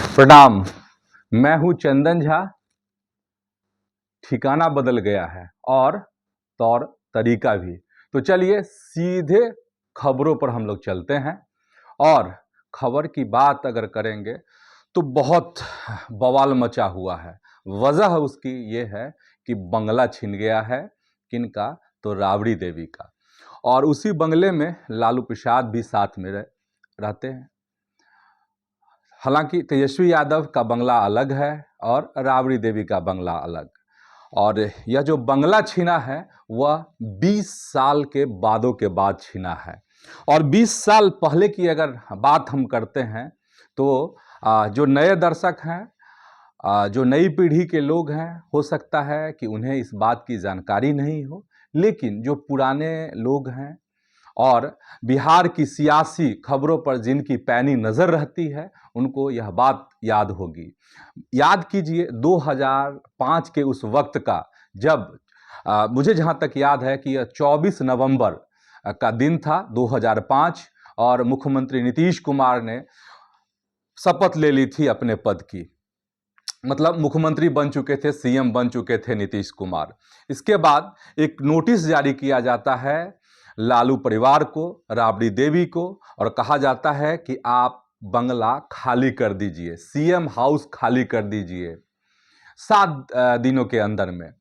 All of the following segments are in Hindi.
प्रणाम। मैं हूं चंदन झा। ठिकाना बदल गया है और तौर तरीका भी। तो चलिए सीधे खबरों पर हम लोग चलते हैं। और खबर की बात अगर करेंगे तो बहुत बवाल मचा हुआ है। वजह उसकी ये है कि बंगला छिन गया है। किनका? तो राबड़ी देवी का। और उसी बंगले में लालू प्रसाद भी साथ में रहते हैं। हालांकि तेजस्वी यादव का बंगला अलग है और राबड़ी देवी का बंगला अलग। और यह जो बंगला छीना है वह 20 साल के बादों के बाद छीना है। और 20 साल पहले की अगर बात हम करते हैं तो जो नए दर्शक हैं, जो नई पीढ़ी के लोग हैं, हो सकता है कि उन्हें इस बात की जानकारी नहीं हो। लेकिन जो पुराने लोग हैं और बिहार की सियासी खबरों पर जिनकी पैनी नज़र रहती है, उनको यह बात याद होगी। याद कीजिए 2005 के उस वक्त का, जब मुझे जहां तक याद है कि यह 24 नवंबर का दिन था 2005। और मुख्यमंत्री नीतीश कुमार ने शपथ ले ली थी अपने पद की। मतलब मुख्यमंत्री बन चुके थे, सीएम बन चुके थे नीतीश कुमार। इसके बाद एक नोटिस जारी किया जाता है लालू परिवार को, राबड़ी देवी को, और कहा जाता है कि आप बंगला खाली कर दीजिए, सीएम हाउस खाली कर दीजिए 7 दिनों के अंदर में।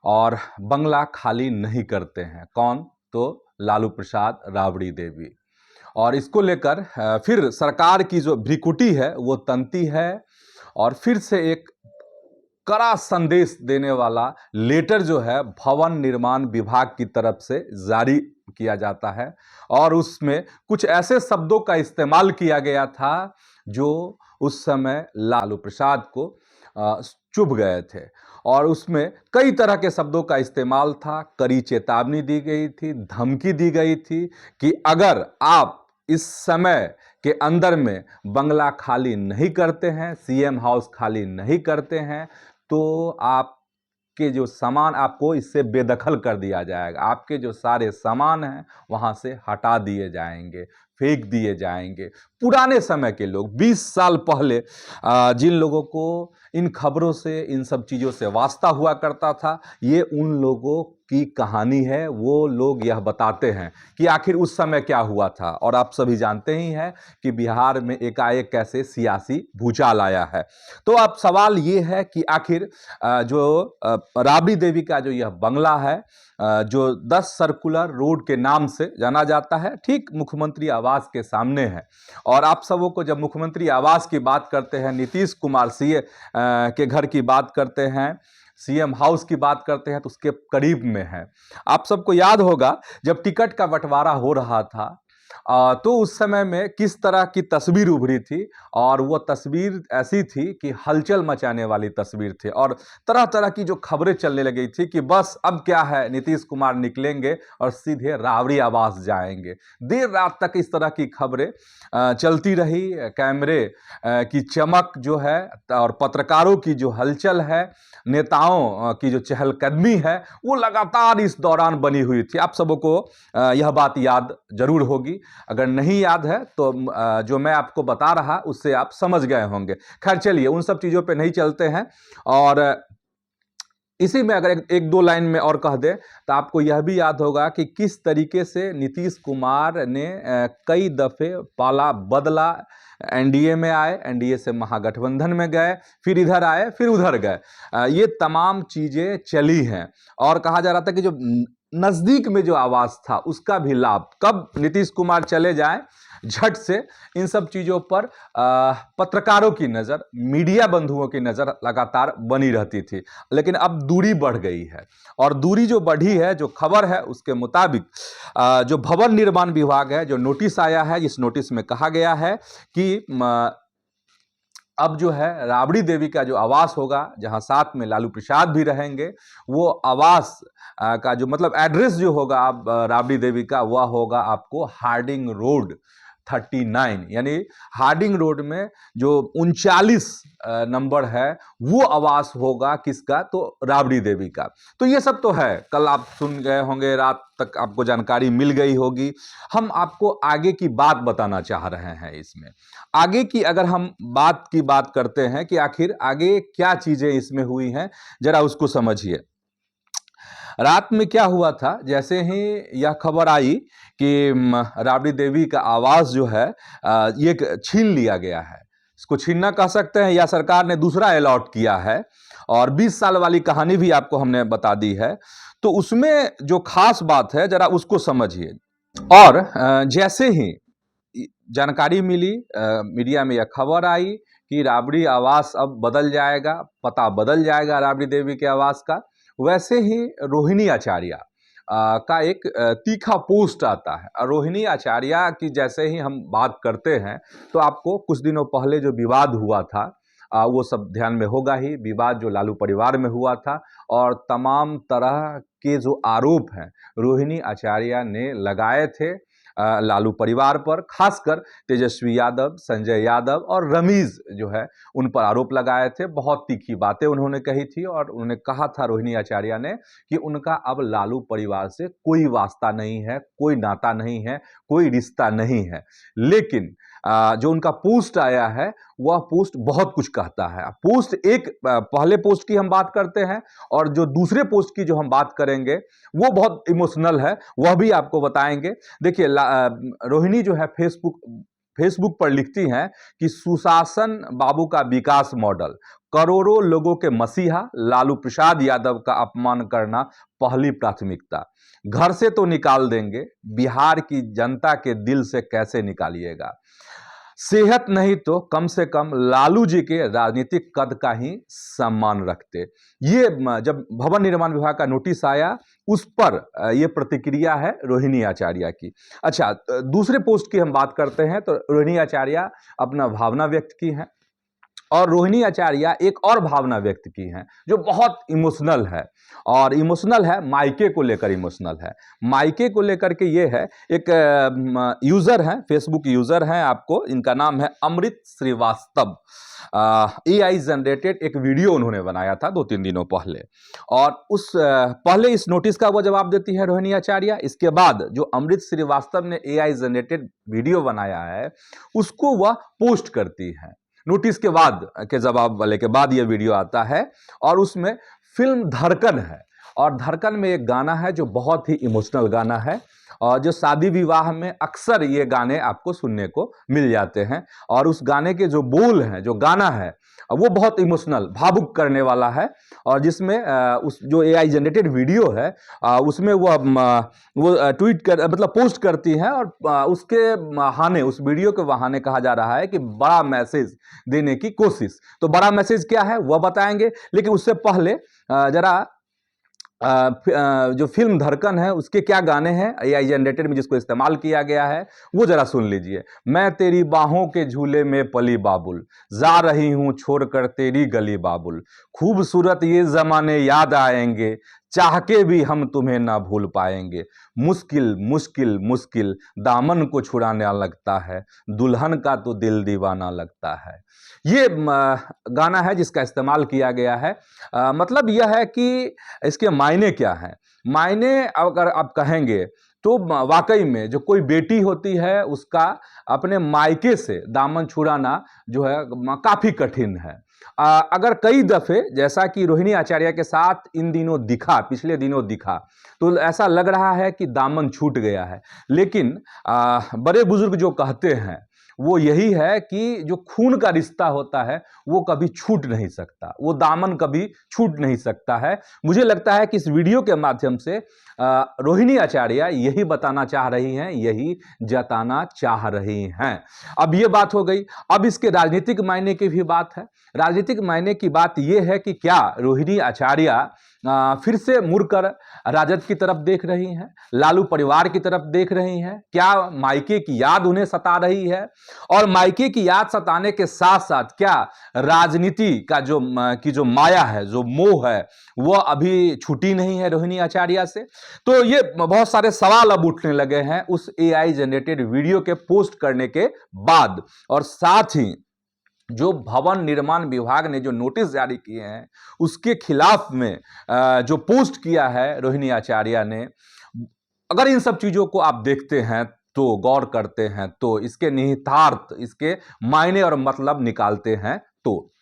और बंगला खाली नहीं करते हैं। कौन? तो लालू प्रसाद, राबड़ी देवी। और इसको लेकर फिर सरकार की जो भ्रिकुटी है वो तंती है। और फिर से एक कड़ा संदेश देने वाला लेटर जो है भवन निर्माण विभाग की तरफ से जारी किया जाता है। और उसमें कुछ ऐसे शब्दों का इस्तेमाल किया गया था जो उस समय लालू प्रसाद को चुभ गए थे। और उसमें कई तरह के शब्दों का इस्तेमाल था। कड़ी चेतावनी दी गई थी, धमकी दी गई थी कि अगर आप इस समय के अंदर में बंगला खाली नहीं करते हैं, सीएम हाउस खाली नहीं करते हैं, तो आपके जो सामान, आपको इससे बेदखल कर दिया जाएगा। आपके जो सारे सामान हैं वहां से हटा दिए जाएंगे, फेंक दिए जाएंगे। पुराने समय के लोग, 20 साल पहले जिन लोगों को इन खबरों से, इन सब चीज़ों से वास्ता हुआ करता था, ये उन लोगों की कहानी है। वो लोग यह बताते हैं कि आखिर उस समय क्या हुआ था। और आप सभी जानते ही हैं कि बिहार में एकाएक कैसे सियासी भूचाल आया है। तो अब सवाल ये है कि आखिर जो राबड़ी देवी का जो यह बंगला है, जो 10 सर्कुलर रोड के नाम से जाना जाता है, ठीक मुख्यमंत्री आवास के सामने है। और आप सबों को जब मुख्यमंत्री आवास की बात करते हैं, नीतीश कुमार सीए के घर की बात करते हैं, सीएम हाउस की बात करते हैं, तो उसके करीब में है। आप सबको याद होगा जब टिकट का बंटवारा हो रहा था तो उस समय में किस तरह की तस्वीर उभरी थी। और वो तस्वीर ऐसी थी कि हलचल मचाने वाली तस्वीर थी। और तरह तरह की जो खबरें चलने लगी थी कि बस अब क्या है, नीतीश कुमार निकलेंगे और सीधे राबड़ी आवास जाएंगे। देर रात तक इस तरह की खबरें चलती रही। कैमरे की चमक जो है और पत्रकारों की जो हलचल है, नेताओं की जो चहलकदमी है, वो लगातार इस दौरान बनी हुई थी। आप सबों को यह बात याद जरूर होगी। अगर नहीं याद है तो जो मैं आपको बता रहा उससे आप समझ गए होंगे। खैर चलिए, उन सब चीज़ों पे नहीं चलते हैं। और इसी में अगर एक दो लाइन में और कह दे तो आपको यह भी याद होगा कि किस तरीके से नीतीश कुमार ने कई दफ़े पाला बदला। एनडीए में आए, एनडीए से महागठबंधन में गए, फिर इधर आए, फिर उधर गए। ये तमाम चीज़ें चली हैं। और कहा जा रहा था कि जो नज़दीक में जो आवास था उसका भी लाभ, कब नीतीश कुमार चले जाएं झट से इन सब चीज़ों पर पत्रकारों की नज़र, मीडिया बंधुओं की नज़र लगातार बनी रहती थी। लेकिन अब दूरी बढ़ गई है। और दूरी जो बढ़ी है, जो खबर है उसके मुताबिक जो भवन निर्माण विभाग है, जो नोटिस आया है, जिस नोटिस में कहा गया है कि अब जो है राबड़ी देवी का जो आवास होगा, जहां साथ में लालू प्रसाद भी रहेंगे, वो आवास का जो मतलब एड्रेस जो होगा अब राबड़ी देवी का, वह होगा आपको हार्डिंग रोड 39, यानी हार्डिंग रोड में जो 39 नंबर है वो आवास होगा किसका, तो राबड़ी देवी का। तो ये सब तो है, कल आप सुन गए होंगे, रात तक आपको जानकारी मिल गई होगी। हम आपको आगे की बात बताना चाह रहे हैं। इसमें आगे की अगर हम बात करते हैं कि आखिर आगे क्या चीजें इसमें हुई हैं, जरा उसको समझिए। रात में क्या हुआ था, जैसे ही यह खबर आई कि राबड़ी देवी का आवास जो है ये छीन लिया गया है, इसको छीनना कह सकते हैं, या सरकार ने दूसरा अलॉट किया है, और 20 साल वाली कहानी भी आपको हमने बता दी है। तो उसमें जो खास बात है जरा उसको समझिए। और जैसे ही जानकारी मिली, मीडिया में यह खबर आई कि राबड़ी आवास अब बदल जाएगा, पता बदल जाएगा राबड़ी देवी के आवास का, वैसे ही रोहिणी आचार्य का एक तीखा पोस्ट आता है। रोहिणी आचार्य की जैसे ही हम बात करते हैं तो आपको कुछ दिनों पहले जो विवाद हुआ था वो सब ध्यान में होगा ही, विवाद जो लालू परिवार में हुआ था, और तमाम तरह के जो आरोप हैं रोहिणी आचार्य ने लगाए थे लालू परिवार पर, खासकर तेजस्वी यादव, संजय यादव और रमीज जो है उन पर आरोप लगाए थे। बहुत तीखी बातें उन्होंने कही थी, और उन्होंने कहा था रोहिणी आचार्य ने कि उनका अब लालू परिवार से कोई वास्ता नहीं है, कोई नाता नहीं है, कोई रिश्ता नहीं है। लेकिन जो उनका पोस्ट आया है वह पोस्ट बहुत कुछ कहता है। पोस्ट एक पहले पोस्ट की हम बात करते हैं, और जो दूसरे पोस्ट की जो हम बात करेंगे वो बहुत इमोशनल है, वह भी आपको बताएंगे। देखिए रोहिणी जो है फेसबुक पर लिखती हैं कि सुशासन बाबू का विकास मॉडल, करोड़ों लोगों के मसीहा लालू प्रसाद यादव का अपमान करना पहली प्राथमिकता। घर से तो निकाल देंगे, बिहार की जनता के दिल से कैसे निकालिएगा। सेहत नहीं तो कम से कम लालू जी के राजनीतिक कद का ही सम्मान रखते। ये जब भवन निर्माण विभाग का नोटिस आया उस पर ये प्रतिक्रिया है रोहिणी आचार्य की। अच्छा, दूसरे पोस्ट की हम बात करते हैं तो रोहिणी आचार्य अपना भावना व्यक्त की है, और रोहिणी आचार्य एक और भावना व्यक्त की हैं जो बहुत इमोशनल है, और इमोशनल है मायके को लेकर, इमोशनल है मायके को लेकर के। ये है एक यूजर हैं, फेसबुक यूजर हैं, आपको इनका नाम है अमृत श्रीवास्तव। AI जनरेटेड एक वीडियो उन्होंने बनाया था 2-3 दिनों पहले, और उस पहले इस नोटिस का वो जवाब देती है रोहिणी आचार्य। इसके बाद जो अमृत श्रीवास्तव ने AI जनरेटेड वीडियो बनाया है उसको वह पोस्ट करती है। नोटिस के बाद के जवाब वाले के बाद ये वीडियो आता है, और उसमें फिल्म धड़कन है, और धड़कन में एक गाना है जो बहुत ही इमोशनल गाना है, और जो शादी विवाह में अक्सर ये गाने आपको सुनने को मिल जाते हैं। और उस गाने के जो बोल हैं, जो गाना है वो बहुत इमोशनल, भावुक करने वाला है, और जिसमें उस जो AI जनरेटेड वीडियो है उसमें वो ट्वीट कर मतलब पोस्ट करती हैं, और उसके बहाने, उस वीडियो के बहाने कहा जा रहा है कि बड़ा मैसेज देने की कोशिश। तो बड़ा मैसेज क्या है वह बताएंगे, लेकिन उससे पहले जरा जो फिल्म धड़कन है उसके क्या गाने हैं AI जनरेटेड में जिसको इस्तेमाल किया गया है वो जरा सुन लीजिए। मैं तेरी बाहों के झूले में पली बाबुल, जा रही हूं छोड़कर तेरी गली बाबुल, खूबसूरत ये जमाने याद आएंगे, चाह के भी हम तुम्हें ना भूल पाएंगे, मुश्किल मुश्किल मुश्किल दामन को छुड़ाने लगता है, दुल्हन का तो दिल दीवाना लगता है। ये गाना है जिसका इस्तेमाल किया गया है। मतलब यह है कि इसके मायने क्या हैं। मायने अगर आप कहेंगे तो वाकई में जो कोई बेटी होती है उसका अपने मायके से दामन छुड़ाना जो है काफी कठिन है। अगर कई दफे जैसा कि रोहिणी आचार्य के साथ इन दिनों दिखा, पिछले दिनों दिखा, तो ऐसा लग रहा है कि दामन छूट गया है। लेकिन बड़े बुजुर्ग जो कहते हैं वो यही है कि जो खून का रिश्ता होता है वो कभी छूट नहीं सकता, वो दामन कभी छूट नहीं सकता है। मुझे लगता है कि इस वीडियो के माध्यम से रोहिणी आचार्य यही बताना चाह रही हैं, यही जताना चाह रही हैं। अब ये बात हो गई, अब इसके राजनीतिक मायने की भी बात है। राजनीतिक मायने की बात यह है कि क्या रोहिणी आचार्य फिर से मुड़कर राजद की तरफ देख रही हैं, लालू परिवार की तरफ देख रही हैं। क्या मायके की याद उन्हें सता रही है? और मायके की याद सताने के साथ साथ क्या राजनीति का जो माया है, जो मोह है, वह अभी छूटी नहीं है रोहिणी आचार्य से? तो ये बहुत सारे सवाल अब उठने लगे हैं उस AI जनरेटेड वीडियो के पोस्ट करने के बाद। और साथ ही जो भवन निर्माण विभाग ने जो नोटिस जारी किए हैं उसके खिलाफ में जो पोस्ट किया है रोहिणी आचार्य ने, अगर इन सब चीजों को आप देखते हैं तो गौर करते हैं तो इसके निहितार्थ, इसके मायने और मतलब निकालते हैं तो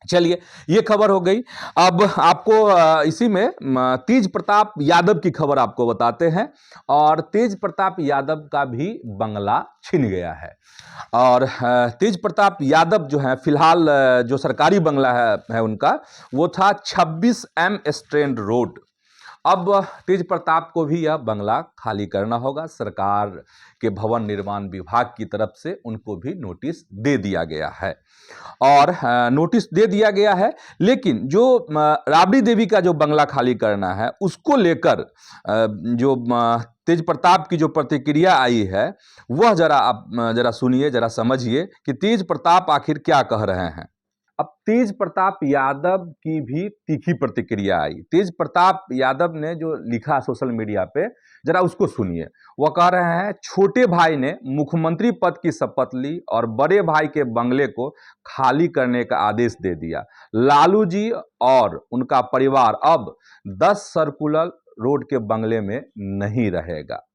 चलिए, ये खबर हो गई। अब आपको इसी में तेज प्रताप यादव की खबर आपको बताते हैं। और तेज प्रताप यादव का भी बंगला छिन गया है। और तेज प्रताप यादव जो है फिलहाल जो सरकारी बंगला है उनका, वो था 26M स्ट्रैंड रोड। अब तेज प्रताप को भी यह बंगला खाली करना होगा। सरकार के भवन निर्माण विभाग की तरफ से उनको भी नोटिस दे दिया गया है। और नोटिस दे दिया गया है, लेकिन जो राबड़ी देवी का जो बंगला खाली करना है उसको लेकर जो तेज प्रताप की जो प्रतिक्रिया आई है वह जरा आप जरा सुनिए, जरा समझिए कि तेज प्रताप आखिर क्या कह रहे हैं। अब तेज प्रताप यादव की भी तीखी प्रतिक्रिया आई। तेज प्रताप यादव ने जो लिखा सोशल मीडिया पे, जरा उसको सुनिए। वह कह रहे हैं, छोटे भाई ने मुख्यमंत्री पद की शपथ ली और बड़े भाई के बंगले को खाली करने का आदेश दे दिया। लालू जी और उनका परिवार अब 10 सर्कुलर रोड के बंगले में नहीं रहेगा।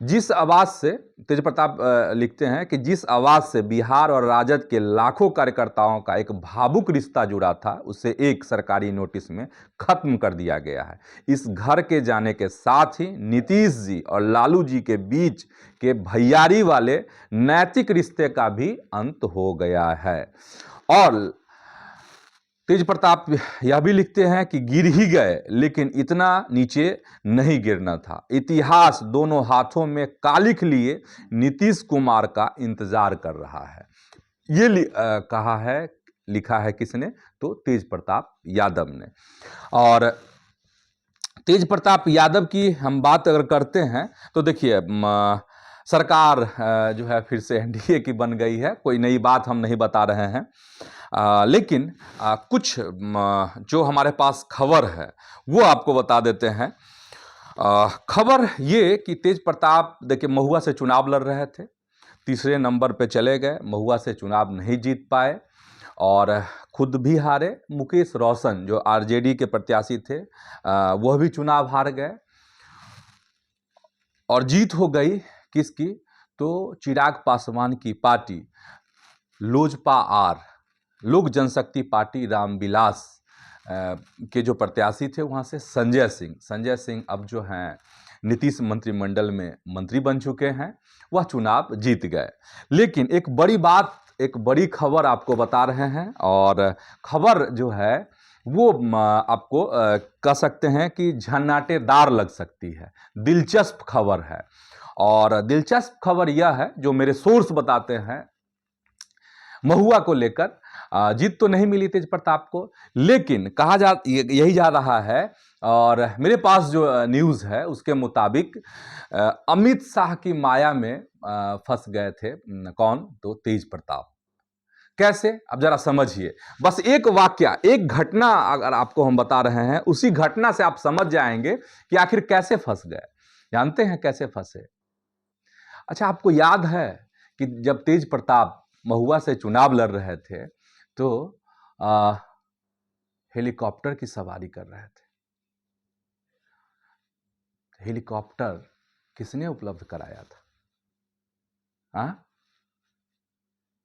जिस आवाज से तेज प्रताप लिखते हैं कि जिस आवाज से बिहार और राजद के लाखों कार्यकर्ताओं का एक भावुक रिश्ता जुड़ा था, उसे एक सरकारी नोटिस में खत्म कर दिया गया है। इस घर के जाने के साथ ही नीतीश जी और लालू जी के बीच के भैयारी वाले नैतिक रिश्ते का भी अंत हो गया है। और तेज प्रताप यह भी लिखते हैं कि गिर ही गए, लेकिन इतना नीचे नहीं गिरना था। इतिहास दोनों हाथों में कालिख लिए नीतीश कुमार का इंतजार कर रहा है। ये कहा है, लिखा है किसने? तो तेज प्रताप यादव ने। और तेज प्रताप यादव की हम बात अगर करते हैं तो देखिए, सरकार जो है फिर से NDA की बन गई है। कोई नई बात हम नहीं बता रहे हैं, लेकिन कुछ जो हमारे पास खबर है वो आपको बता देते हैं। खबर ये कि तेज प्रताप देखिए महुआ से चुनाव लड़ रहे थे, तीसरे नंबर पे चले गए, महुआ से चुनाव नहीं जीत पाए और खुद भी हारे। मुकेश रोशन जो RJD के प्रत्याशी थे वह भी चुनाव हार गए। और जीत हो गई किसकी? तो चिराग पासवान की पार्टी लोजपा आर, लोक जनशक्ति पार्टी रामविलास के जो प्रत्याशी थे वहाँ से संजय सिंह अब जो हैं नीतीश मंत्रिमंडल में मंत्री बन चुके हैं, वह चुनाव जीत गए। लेकिन एक बड़ी बात, एक बड़ी खबर आपको बता रहे हैं। और खबर जो है वो आपको कह सकते हैं कि झन्नाटेदार लग सकती है, दिलचस्प खबर है। और दिलचस्प खबर यह है, जो मेरे सोर्स बताते हैं, महुआ को लेकर जीत तो नहीं मिली तेज प्रताप को, लेकिन कहा यही जा रहा है और मेरे पास जो न्यूज़ है उसके मुताबिक अमित शाह की माया में फंस गए थे। कौन? तो तेज प्रताप। कैसे? अब जरा समझिए। बस एक वाक्य, एक घटना अगर आपको हम बता रहे हैं, उसी घटना से आप समझ जाएंगे कि आखिर कैसे फंस गए। जानते हैं कैसे फंसे? अच्छा, आपको याद है कि जब तेज प्रताप महुआ से चुनाव लड़ रहे थे तो हेलीकॉप्टर की सवारी कर रहे थे। हेलीकॉप्टर किसने उपलब्ध कराया था?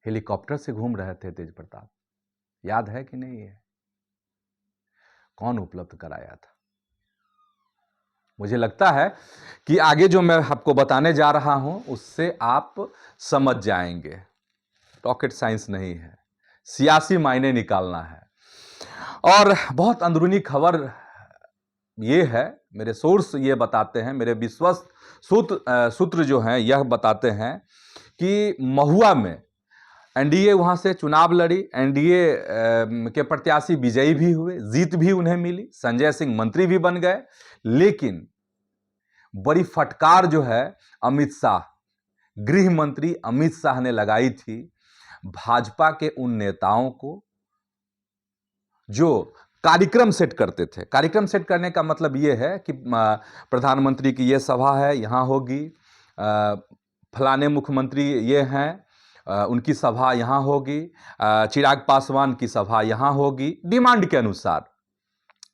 हेलीकॉप्टर से घूम रहे थे तेज प्रताप, याद है कि नहीं है? कौन उपलब्ध कराया था? मुझे लगता है कि आगे जो मैं आपको बताने जा रहा हूं उससे आप समझ जाएंगे। रॉकेट साइंस नहीं है, सियासी मायने निकालना है। और बहुत अंदरूनी खबर ये है, मेरे सोर्स ये बताते हैं, मेरे विश्वस्त सूत्र जो हैं यह बताते हैं कि महुआ में एनडीए वहाँ से चुनाव लड़ी, एनडीए के प्रत्याशी विजयी भी हुए, जीत भी उन्हें मिली, संजय सिंह मंत्री भी बन गए। लेकिन बड़ी फटकार जो है अमित शाह, गृह मंत्री अमित शाह ने लगाई थी भाजपा के उन नेताओं को जो कार्यक्रम सेट करते थे। कार्यक्रम सेट करने का मतलब ये है कि प्रधानमंत्री की ये सभा है, यहाँ होगी, फलाने मुख्यमंत्री ये हैं, उनकी सभा यहाँ होगी, चिराग पासवान की सभा यहाँ होगी, डिमांड के अनुसार।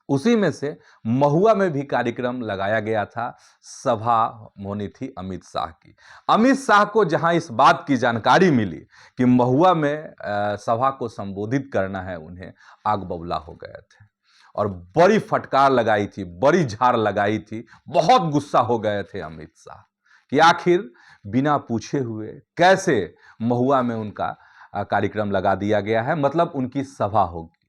उसी में से महुआ में भी कार्यक्रम लगाया गया था, सभा होनी थी अमित शाह की। अमित शाह को जहां इस बात की जानकारी मिली कि महुआ में सभा को संबोधित करना है उन्हें, आग बबूला हो गए थे और बड़ी फटकार लगाई थी, बड़ी झाड़ लगाई थी। बहुत गुस्सा हो गए थे अमित शाह कि आखिर बिना पूछे हुए कैसे महुआ में उनका कार्यक्रम लगा दिया गया है, मतलब उनकी सभा होगी।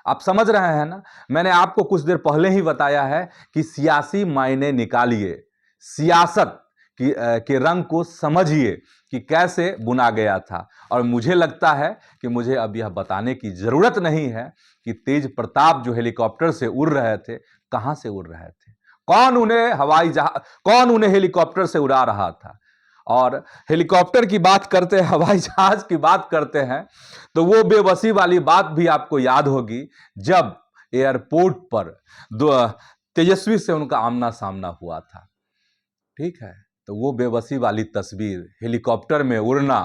आप समझ रहे हैं ना, मैंने आपको कुछ देर पहले ही बताया है कि सियासी मायने निकालिए, सियासत के रंग को समझिए कि कैसे बुना गया था। और मुझे लगता है कि मुझे अब यह बताने की जरूरत नहीं है कि तेज प्रताप जो हेलीकॉप्टर से उड़ रहे थे, कहां से उड़ रहे थे, कौन उन्हें हवाई जहाज, कौन उन्हें हेलीकॉप्टर से उड़ा रहा था। और हेलीकॉप्टर की बात करते हैं, हवाई जहाज की बात करते हैं, तो वो बेबसी वाली बात भी आपको याद होगी जब एयरपोर्ट पर तेजस्वी से उनका आमना सामना हुआ था। ठीक है, तो वो बेबसी वाली तस्वीर, हेलीकॉप्टर में उड़ना,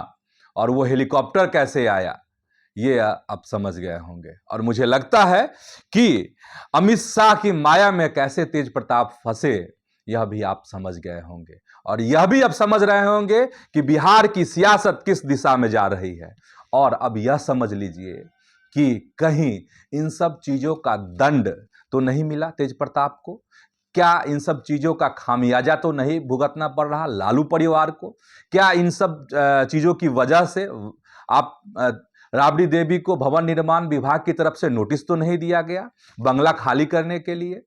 और वो हेलीकॉप्टर कैसे आया, ये आप समझ गए होंगे। और मुझे लगता है कि अमित शाह की माया में कैसे तेज प्रताप फंसे, यह भी आप समझ गए होंगे। और यह भी आप समझ रहे होंगे कि बिहार की सियासत किस दिशा में जा रही है। और अब यह समझ लीजिए कि कहीं इन सब चीजों का दंड तो नहीं मिला तेज प्रताप को, क्या इन सब चीजों का खामियाजा तो नहीं भुगतना पड़ रहा लालू परिवार को, क्या इन सब चीजों की वजह से आप राबड़ी देवी को भवन निर्माण विभाग की तरफ से नोटिस तो नहीं दिया गया बंगला खाली करने के लिए।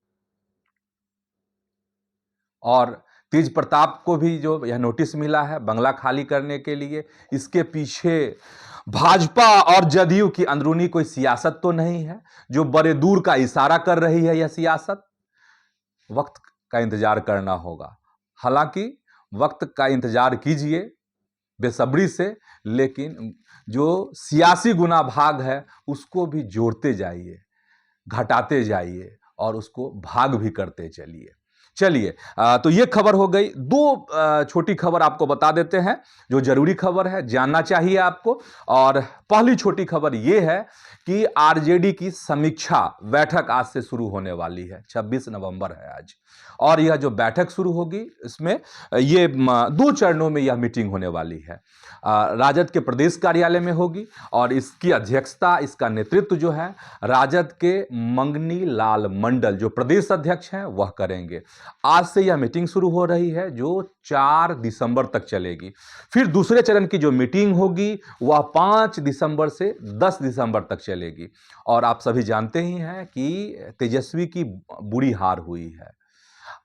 और तेज प्रताप को भी जो यह नोटिस मिला है बंगला खाली करने के लिए, इसके पीछे भाजपा और जदयू की अंदरूनी कोई सियासत तो नहीं है जो बड़े दूर का इशारा कर रही है। यह सियासत वक्त का इंतजार करना होगा। हालांकि वक्त का इंतजार कीजिए बेसब्री से, लेकिन जो सियासी गुना भाग है उसको भी जोड़ते जाइए, घटाते जाइए और उसको भाग भी करते चलिए। चलिए, तो ये खबर हो गई। दो छोटी खबर आपको बता देते हैं जो जरूरी खबर है, जानना चाहिए आपको। और पहली छोटी खबर ये है कि आरजेडी की समीक्षा बैठक आज से शुरू होने वाली है, 26 नवंबर है आज। और यह जो बैठक शुरू होगी इसमें ये 2 चरणों में यह मीटिंग होने वाली है। राजद के प्रदेश कार्यालय में होगी और इसकी अध्यक्षता, इसका नेतृत्व जो है राजद के मंगनी लाल मंडल जो प्रदेश अध्यक्ष हैं वह करेंगे। आज से यह मीटिंग शुरू हो रही है जो 4 दिसंबर तक चलेगी। फिर दूसरे चरण की जो मीटिंग होगी वह 5 दिसंबर से 10 दिसंबर तक चलेगी। और आप सभी जानते ही हैं कि तेजस्वी की बुरी हार हुई है।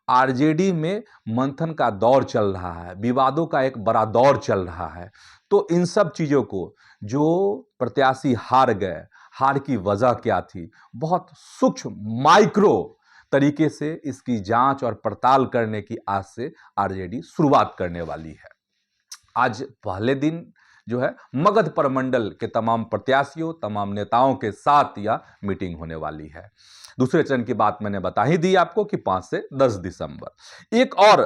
आरजेडी में मंथन का दौर चल रहा है, विवादों का एक बड़ा दौर चल रहा है। तो इन सब चीजों को, जो प्रत्याशी हार गए, हार की वजह क्या थी, बहुत सूक्ष्म माइक्रो तरीके से इसकी जांच और पड़ताल करने की आज से आरजेडी शुरुआत करने वाली है। आज पहले दिन जो है मगध प्रमंडल के तमाम प्रत्याशियों, तमाम नेताओं के साथ यह मीटिंग होने वाली है। दूसरे चरण की बात मैंने बता ही दी आपको कि 5 से 10 दिसंबर। एक और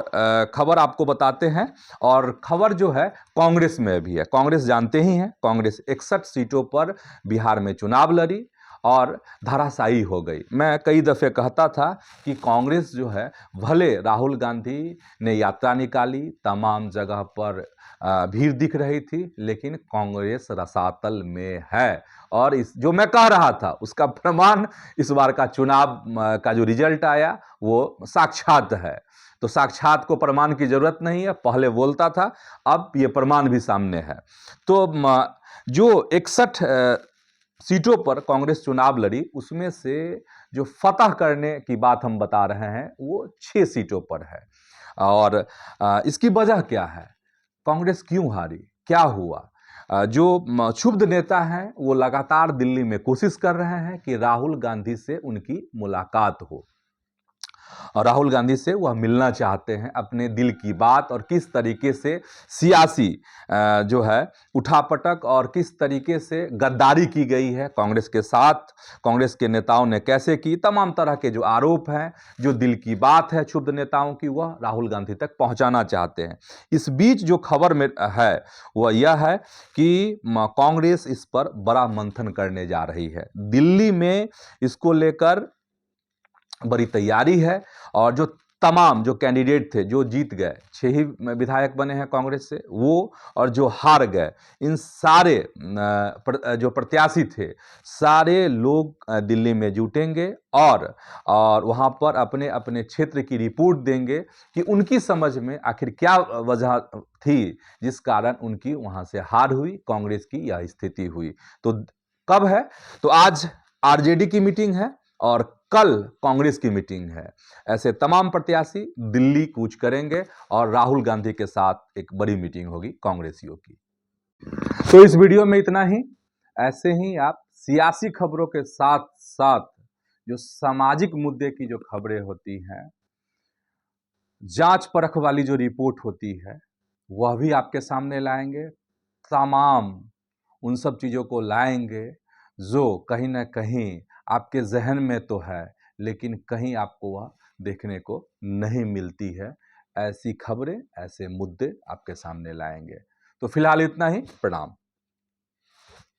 खबर आपको बताते हैं, और खबर जो है कांग्रेस में भी है। कांग्रेस जानते ही हैं, कांग्रेस 61 सीटों पर बिहार में चुनाव लड़ी और धराशायी हो गई। मैं कई दफ़े कहता था कि कांग्रेस जो है, भले राहुल गांधी ने यात्रा निकाली, तमाम जगह पर भीड़ दिख रही थी, लेकिन कांग्रेस रसातल में है। और इस जो मैं कह रहा था उसका प्रमाण इस बार का चुनाव का जो रिजल्ट आया वो साक्षात है। तो साक्षात को प्रमाण की जरूरत नहीं है, पहले बोलता था, अब ये प्रमाण भी सामने है। तो जो 61 सीटों पर कांग्रेस चुनाव लड़ी उसमें से जो फतह करने की बात हम बता रहे हैं वो 6 सीटों पर है। और इसकी वजह क्या है, कांग्रेस क्यों हारी, क्या हुआ? जो क्षुब्ध नेता हैं वो लगातार दिल्ली में कोशिश कर रहे हैं कि राहुल गांधी से उनकी मुलाकात हो और राहुल गांधी से वह मिलना चाहते हैं, अपने दिल की बात और किस तरीके से सियासी जो है उठापटक और किस तरीके से गद्दारी की गई है कांग्रेस के साथ, कांग्रेस के नेताओं ने कैसे की, तमाम तरह के जो आरोप हैं, जो दिल की बात है क्षुब्ध नेताओं की, वह राहुल गांधी तक पहुंचाना चाहते हैं। इस बीच जो खबर में है वह यह है कि कांग्रेस इस पर बड़ा मंथन करने जा रही है। दिल्ली में इसको लेकर बड़ी तैयारी है और जो तमाम जो कैंडिडेट थे, जो जीत गए, 6 ही विधायक बने हैं कांग्रेस से, वो और जो हार गए, इन सारे जो प्रत्याशी थे, सारे लोग दिल्ली में जुटेंगे और वहाँ पर अपने अपने क्षेत्र की रिपोर्ट देंगे कि उनकी समझ में आखिर क्या वजह थी जिस कारण उनकी वहाँ से हार हुई, कांग्रेस की यह स्थिति हुई। तो कब है? तो आज आरजेडी की मीटिंग है और कल कांग्रेस की मीटिंग है। ऐसे तमाम प्रत्याशी दिल्ली कूच करेंगे और राहुल गांधी के साथ एक बड़ी मीटिंग होगी कांग्रेसियों की। तो इस वीडियो में इतना ही। ऐसे ही आप सियासी खबरों के साथ साथ जो सामाजिक मुद्दे की जो खबरें होती हैं, जांच परख वाली जो रिपोर्ट होती है, वह भी आपके सामने लाएंगे। तमाम उन सब चीज़ों को लाएंगे जो कहीं ना कहीं आपके जहन में तो है, लेकिन कहीं आपको वह देखने को नहीं मिलती है। ऐसी खबरें, ऐसे मुद्दे आपके सामने लाएंगे। तो फिलहाल इतना ही। प्रणाम।